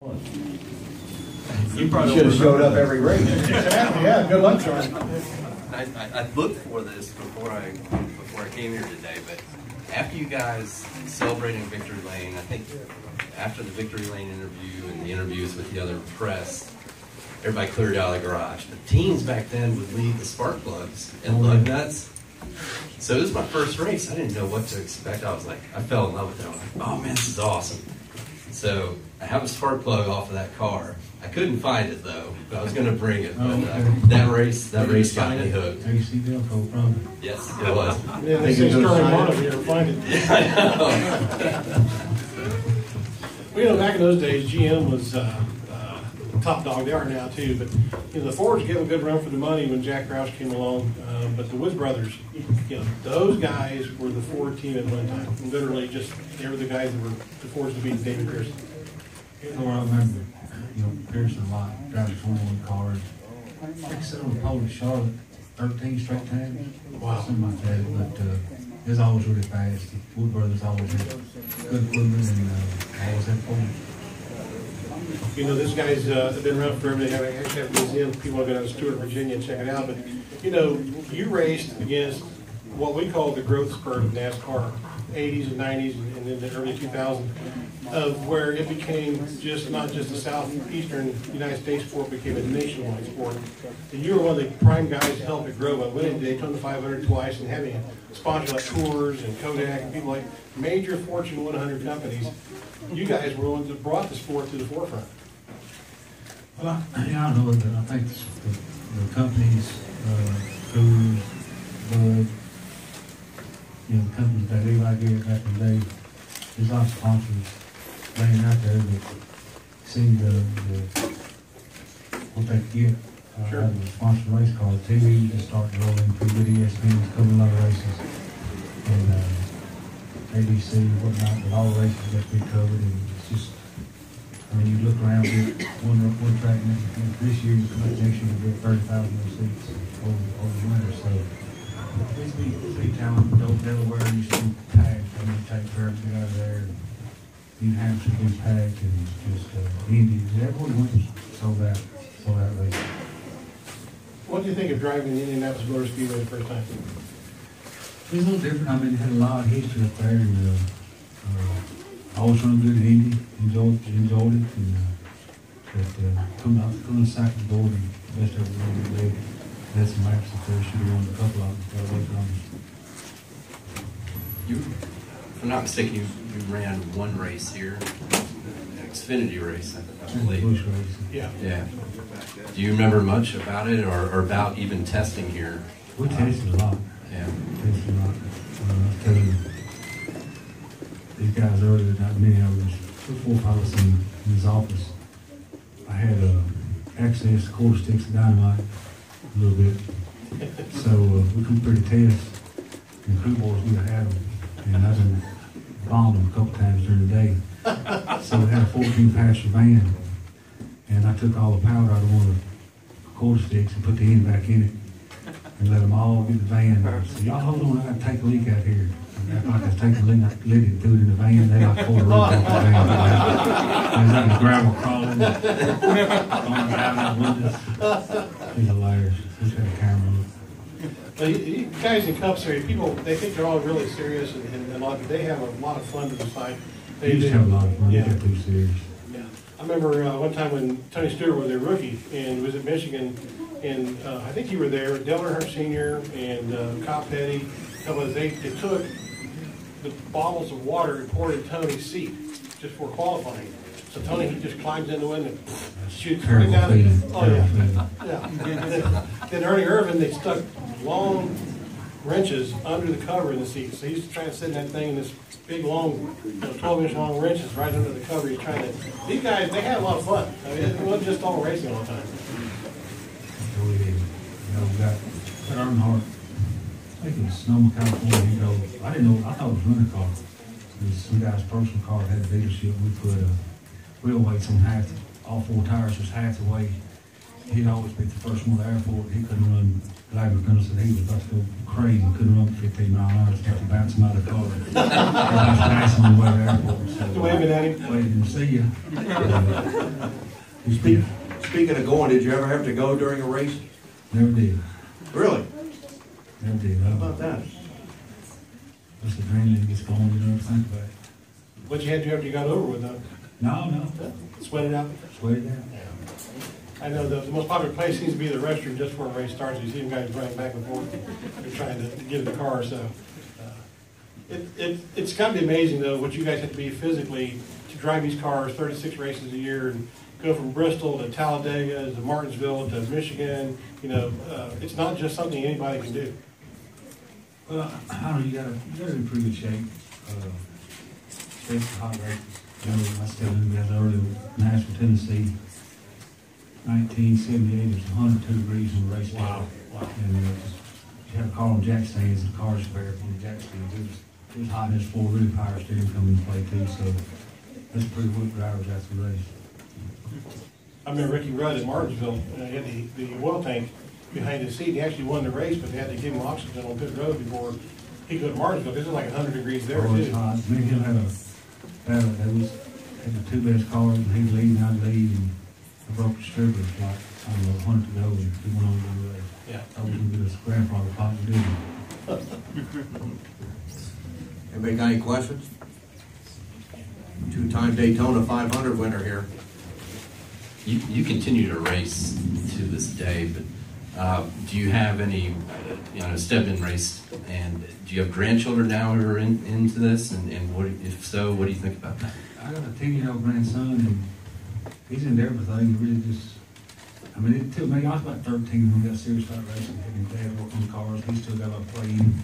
You probably should have showed up every race. Yeah, good luck, Sean. I looked for this before I came here today, but after you guys celebrating Victory Lane, I think after the Victory Lane interview and the interviews with the other press, everybody cleared out of the garage. But teams back then would leave the spark plugs and lug nuts. So this was my first race. I didn't know what to expect. I fell in love with it. I was like, oh man, this is awesome. So I have a spark plug off of that car. I couldn't find it though, but I was going to bring it. But that race got me hooked. AC Delco, probably. Yes, it was. Yeah, they say Sterling Marlin, you ever find it? Yeah, I know. Well, back in those days, GM was top dog. They are now too, but the Fords gave a good run for the money when Jack Roush came along. But the Woods brothers, those guys were the Ford team at one time. Literally, they were the guys that were the Fords to beat David Pearson. I remember, Pearson a lot, driving 21 cars. I think he said on the pole at Charlotte, 13 straight times. Wow. Something like that. But it was always really fast. The Wood brothers always had good equipment and always had poles. These guys have been around forever. They actually have a museum. People want to go down to Stewart, Virginia and check it out. But, you raced against what we call the growth spurt of NASCAR, 80s and 90s and then the early 2000s, of where it became not just a southeastern United States sport, became a nationwide sport. And you were one of the prime guys to help it grow by winning Daytona 500 twice and having a sponsor like Coors and Kodak and people like major Fortune 100 companies. You guys were the ones that brought the sport to the forefront. Well, I don't know, but I think the companies, Coors, Bud, the companies that they like here back in the day, there's a lot of sponsors laying out there that see what they can get out of the sponsored race car. TV just starting rolling, good ESPN's coming a lot of races, and ABC, whatnot, but all the races that we covered, and it's just, you look around at one track this year, next year you get 30,000 seats over the winter, so it's big town. Delaware used to be packed. Take care to get out of there. New Hampshire was packed, and just Indy. Everyone went and sold that race. What do you think of driving the Indianapolis Motor Speedway the first time? It's a little different. It had a lot of history up there, and I always run good at Indy. Enjoyed it, and coming out the second board and best ever really had some laps up there. Should have won a couple of them. If I'm not mistaken, you ran one race here, an Xfinity race, I believe. Bush race. Yeah. Do you remember much about it, or about even testing here? We tested a lot. Yeah. Tested a lot. I tell you, these guys earlier, not many of them, before I was in his office, I had access to quarter sticks of dynamite a little bit. So we come through the test, and crew boys would have had them. And I done bombed them a couple times during the day. So we had a 14-passenger van, and I took all the powder out of one of the quarter sticks and put the end back in it, and let them all get the van. I said, y'all hold on, I got to take a leak out here. And after I was taking the leak, I lit it, threw it in the van, they like pulled the roof off the van. There's like gravel crawling, going down the windows. It's hilarious. Just had a camera. You guys in Cup Series, people, they think they're all really serious and they have a lot of fun to the side. They used to have a lot of fun. Yeah. They got too serious. Yeah. I remember one time when Tony Stewart was a rookie and was at Michigan, and I think you were there, Dale Earnhardt Sr. and Cobb Petty, a couple of they took the bottles of water and poured in Tony's seat just for qualifying. So Tony, he just climbs in the window and shoots right down. Oh yeah. Then Ernie Irvin, they stuck long wrenches under the cover in the seat. So he used to try and sit in that thing in this big long, 12-inch long wrenches right under the cover. He's trying to. These guys, they had a lot of fun. I mean, it wasn't just all racing all the time. We got Earnhardt. I think it was Sonoma, California. He goes, I didn't know. I thought it was rental car. It was some guy's personal car had a dealership. We put wheel weights on all four tires was half the weight. he'd always be the first one to the airport. He couldn't run. Larry McConnell said he was about to go crazy. Couldn't run 15 mile an hour. Just have to bounce him out of the car. Everybody's passing on the way to the airport. So, waving at him. Waiting to see you. Speaking of going, did you ever have to go during a race? Never did. Really? Never did. How about that? That's the adrenaline gets going. You never think about it. What you had to do after you got over with, though? No. Sweat it out? Sweat it out. I know the most popular place seems to be the restroom just before a race starts. You see them guys running back and forth. They're trying to get in the car. So it's got to be amazing, though, what you guys have to be physically to drive these cars 36 races a year and go from Bristol to Talladega to Martinsville to Michigan. You know, it's not just something anybody can do. Well, I don't know, you gotta be in pretty good shape. Especially hot races. You know, I still knew that early with Nashville, Tennessee. 1978, it was 102 degrees on the race day. Wow. And you had a car on jack stands, and the cars were on the jack stands. It was hot, and there's 4 really power steering coming into play too, so that's pretty whip drivers after the race. I remember Ricky Rudd at Martinsville. He had the oil tank behind his seat. He actually won the race, but they had to give him oxygen on pit road before he could go to Martinsville. It was like 100 degrees there, Oh, it's too. hot. Me and him had a battle. Had the 2 best cars, and he'd lead, and I'd lead, and I broke the stripper. Like, I don't know, 100 to go, and he went on to the race. Yeah. I was going to get his grandfather pop to do it. Anybody got any questions? 2-time Daytona 500 winner here. You continue to race to this day, but do you have any, step-in race, and do you have grandchildren now who are into this, and what, if so, what do you think about that? I got a 10-year-old grandson, and he's into everything. He really just, I mean, it took me, I was about 13 when we got serious about racing. His dad worked on cars. He still got a lot of play in him.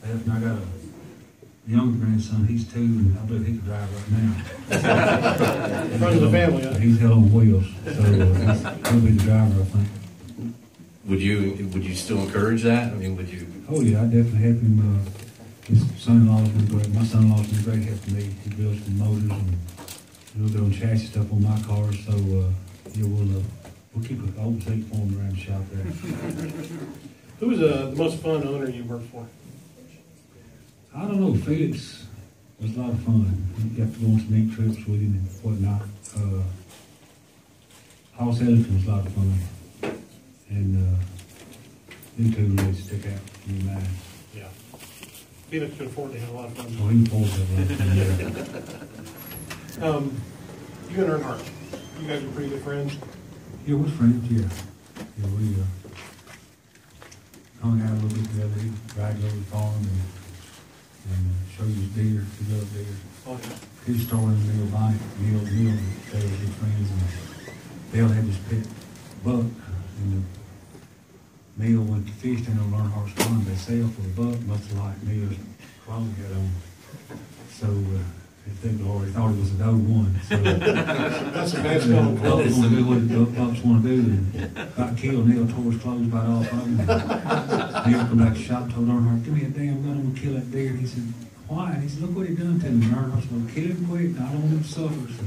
And I got a younger grandson, he's 2, and I believe he can drive right now. Front of the family, huh? He's hell on wheels, so he'll be the driver, I think. Would you still encourage that? I mean, would you? Oh yeah, I definitely help him. His son-in-law's been great. My son-in-law's been great help to me. He builds some motors and a little bit on chassis stuff on my cars, so yeah, we'll keep an open seat for him around the shop there. Who was the most fun owner you worked for? I don't know, Felix was a lot of fun. You got to go on some neat trips with him and whatnot. Hoss Ellington was a lot of fun. And them 2 really stick out in your mind. Yeah. Felix could afford to have a lot of fun. So he pulled that a lot of fun, yeah. You and Earnhardt, you guys were pretty good friends. Yeah, we're friends, yeah. Yeah, we hung out a little bit together. He'd ride over the farm and show you his deer. He loved deer. Oh, yeah. His story in Neil Bynum. Neil, they were good friends, and Dale had this pet buck, and Neil went to fish down on Earnhardt's farm. They sailed for the buck, much like Neil's clothes got on. So they already thought it was a doe one. So That's a bad spelling. Bucks want to do what the bucks want to do, and got killed. Neil tore his clothes about off of him. Neil come back to the shop and told Earnhardt, "Give me a damn gun, I'm going to kill that deer." And he said, "Why?" And he said, "Look what he done to me." And Earnhardt's going to kill him quick. I don't want him to suffer. So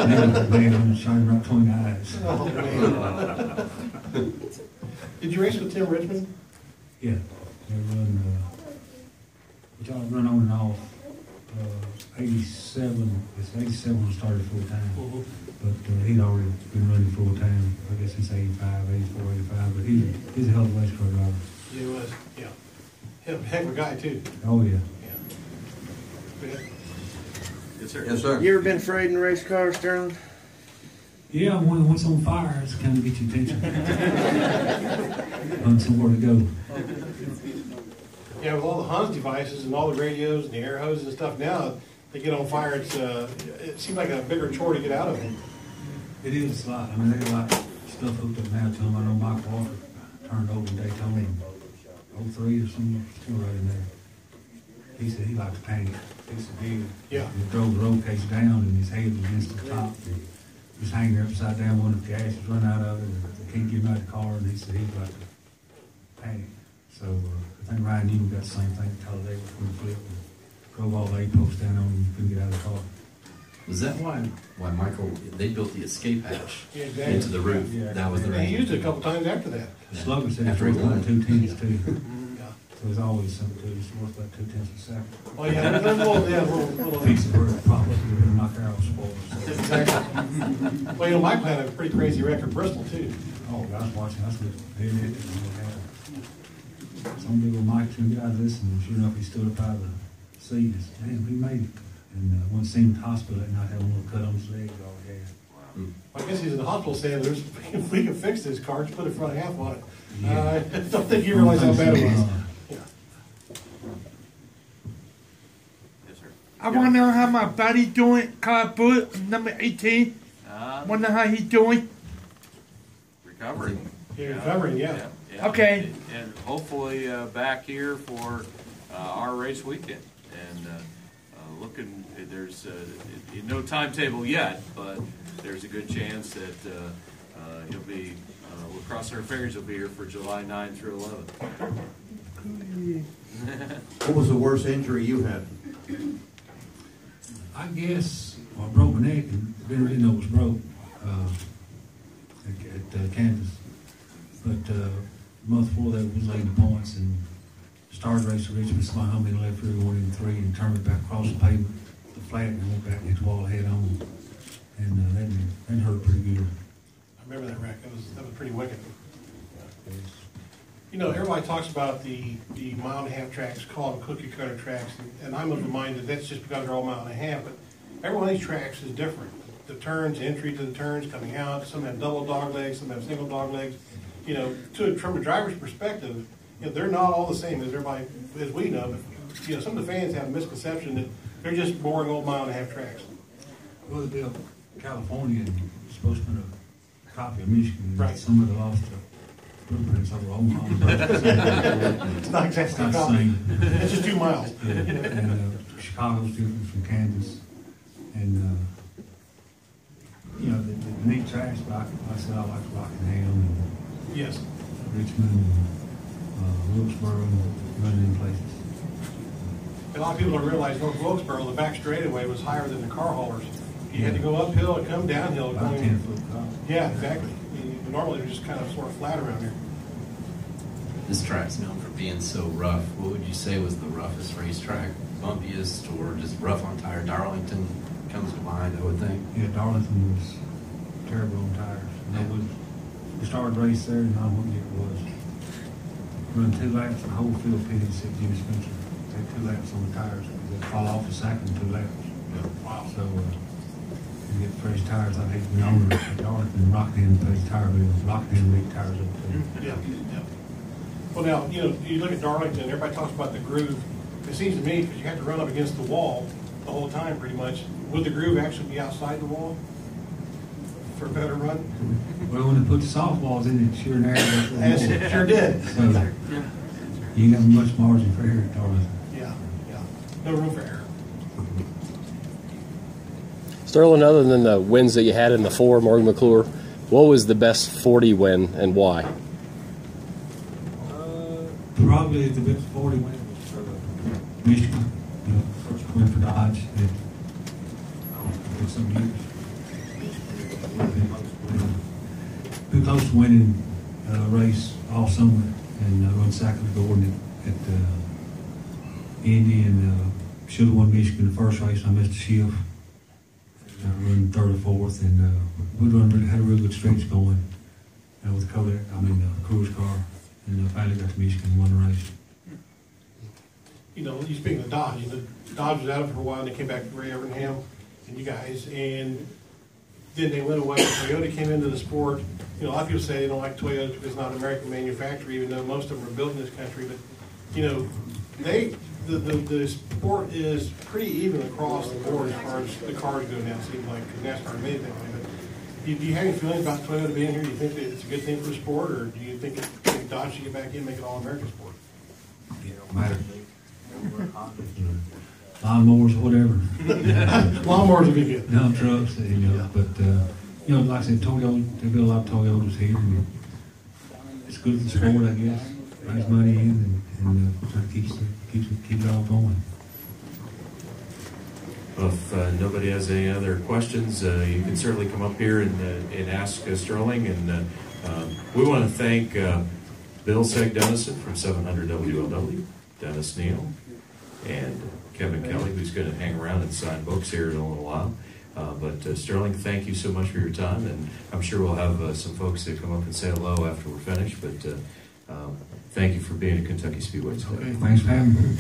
Neil was mad and shot him right between the eyes. Oh, man. Did you race with Tim Richmond? Yeah, they run, which I run on and off. 87, it's 87 when I started full time. But he'd already been running full time, I guess since 85, 84, 85. But he's a hell of a race car driver. Yeah, he was, yeah. Heck of a guy, too. Oh, yeah. Yeah. Yes, sir. Yes, sir. You ever been afraid in a race car, Sterling? Yeah, when it's on fire, it's kind of get your attention. Find somewhere to go. Yeah, with all the Hans devices and all the radios and the air hoses and stuff now, they get on fire. It seems like a bigger chore to get out of them. It is a lot. I mean, they got a lot of stuff hooked up now to them. I know Mike Walker turned over in Daytona in 03 or something, still right in there. He said he liked to panic. He said he drove the roll cage down and his head was against the top. And he was hanging there upside down, wondering if gas was run out of it, and they can't get him out of the car, and he said he'd like to panic. So I think Ryan Eagle got the same thing at Talladega when he flipped and drove all the A-posts down on him and couldn't get out of the car. Was that why Michael, they built the escape hatch Yeah, exactly. into the roof? Yeah. That was the And he reason. used it a couple times after that. Slugger said After it's he worth won. about 2/10 too. Yeah. So there's always something to it. It's worth about 2/10 of a second. Oh, yeah, there's a little. Fix it where it pop up, you're gonna knock out spoilers. Exactly. Well, you know, Michael had a pretty crazy record at Bristol, too. Oh, I was watching, I was doing it. Some people, Mike, two guys listening, sure enough, he stood up out of the seat and said, "Man, we made it." And went to see him at the hospital that night, had a little cut on his leg. Oh, yeah. I guess he's in the hospital saying, if we can fix this car, just put a front half on it. I don't think you realize how bad it was. Yeah. Yes, sir. I want to know how my buddy doing, Kyle Bullitt, number 18. Want to know how he's doing? Recovering. You're recovering, yeah. Yeah. Okay. And hopefully back here for our race weekend. And looking, there's no timetable yet, but there's a good chance that he'll be, we're crossing our fingers, he'll be here for July 9 through 11. What was the worst injury you had? I guess, well, I broke my neck and didn't really know it was broke at Kansas. But a month before that, we was leading the points and started race to Richmond. Somebody hung me in the left rear going in 3 and turned me back across the pavement, the flat, and went back and hit the wall head on. And that hurt pretty good. I remember that wreck. That was pretty wicked. You know, everybody talks about the mile and a half tracks, called cookie cutter tracks, and I'm of the mind that that's just because they're all mile and a half, but every one of these tracks is different. The turns, entry to the turns, coming out, some have double dog legs, some have single dog legs. You know, from a driver's perspective, you know, they're not all the same as everybody, as we know, but, you know, some of the fans have a misconception that they're just boring old mile and a half tracks. Well, they built California and supposed to put a copy of Michigan. Right. Some of the lost blueprints over Omaha. It's not exactly It's not a the copy. same. It's just 2 miles. Yeah. And Chicago's different from Kansas. And, you know, the neat tracks, but like I said, I like Rockingham and Yes. Richmond and Wilkesboro and running in places. A lot of people don't realize North Wilkesboro, the back straightaway was higher than the car haulers. You had to go uphill and come downhill. About a going- 10-foot car. Yeah, exactly. Normally they're just kind of sort of flat around here. This track's known for being so rough. What would you say was the roughest racetrack? Bumpiest or just rough on tire? Darlington comes to mind, I would think. Yeah, Darlington was terrible on tires. And we started race there, and I don't know what year it was. Run 2 laps, and the whole field pitted, said Jimmy Spencer. Take 2 laps on the tires, because they'd fall off the sack in 2 laps. Wow. So, you get fresh tires. I hate the owner at Darlington, Rockingham pays tire bills. Rockingham leak tires up too. Yeah, yeah. Well, now, you know, you look at Darlington, everybody talks about the groove. It seems to me, because you have to run up against the wall the whole time, pretty much. Would the groove actually be outside the wall for a better run? Well, when they put the softballs in, it sure narrowed up the Yes, wall. it sure did. So, you ain't got much margin for error at Darlington. Yeah, yeah. No room for error. Sterling, other than the wins that you had in the 4, Morgan McClure, what was the best 40 win and why? Probably the best 40 win was for Michigan. You know, first win for Dodge. In some years. Been close to winning a race all summer and run second to Gordon at Indy and should have won Michigan the first race. I missed a shift. Run 3rd or 4th, and we had a real good stretch going with Kodak. Cruise car, and finally got to Michigan and won the race. You know, you speaking of Dodge, you know, Dodge was out of it for a while, and they came back to Ray Evernham and you guys, and then they went away. Toyota came into the sport. You know, a lot of people say they don't like Toyota because it's not an American manufacturer, even though most of them are built in this country. But, you know, the sport is pretty even across the board as far as the cars go now. It seems like, because NASCAR made it that way. But do you have any feelings about Toyota being here? Do you think that it's a good thing for the sport, or do you think Dodge should get back in and make it all American sport? It don't matter. Lawnmowers or whatever. Lawnmowers would be good. Dump trucks, you know. Yeah. But you know, like I said, Toyota, they build a lot of Toyotas here, and it's good for the sport, I guess. Raise money in and try to keep it all going. Well, if nobody has any other questions, you can certainly come up here and ask Sterling. And we want to thank Bill Seg-Dennison from 700 WLW, Dennis Neal, and Kevin Kelly, who's going to hang around and sign books here in a little while. But Sterling, thank you so much for your time, and I'm sure we'll have some folks that come up and say hello after we're finished. But thank you for being at Kentucky Speedway today. Okay, thanks for having me.